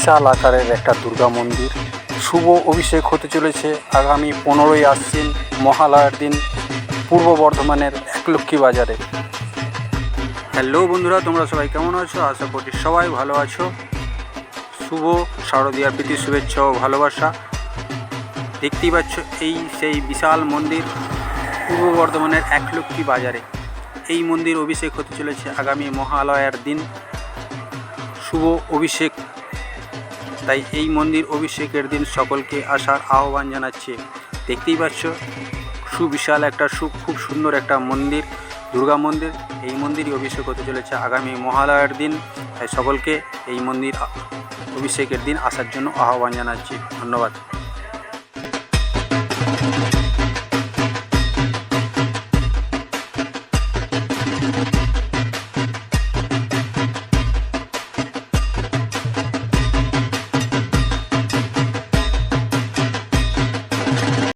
বিশাল আকারের একটা দুর্গা মন্দির। শুভ অভিষেক হতে চলেছে আগামী 15ই আশ্বিন মহালয়ার দিন পূর্ব বর্ধমানের একলক্ষী বাজারে। হ্যালো বন্ধুরা, তোমরা সবাই কেমন আছো? আশা করছি সবাই ভালো আছো। শুভ শারদীয়ার প্রীতি শুভেচ্ছা ও ভালোবাসা। দেখতেই পাচ্ছ এই সেই বিশাল মন্দির পূর্ব বর্ধমানের একলক্ষী বাজারে। এই মন্দির অভিষেক হতে চলেছে আগামী মহালয়ার দিন শুভ অভিষেক। তাই এই মন্দির অভিষেকের দিন সকলকে আসার আহ্বান জানাচ্ছে। দেখতেই পাচ্ছ সুবিশাল একটা খুব সুন্দর একটা মন্দির, দুর্গা মন্দির। এই মন্দিরই অভিষেক হতে চলেছে আগামী মহালয়ার দিন। তাই সকলকে এই মন্দির অভিষেকের দিন আসার জন্য আহ্বান জানাচ্ছি। ধন্যবাদ।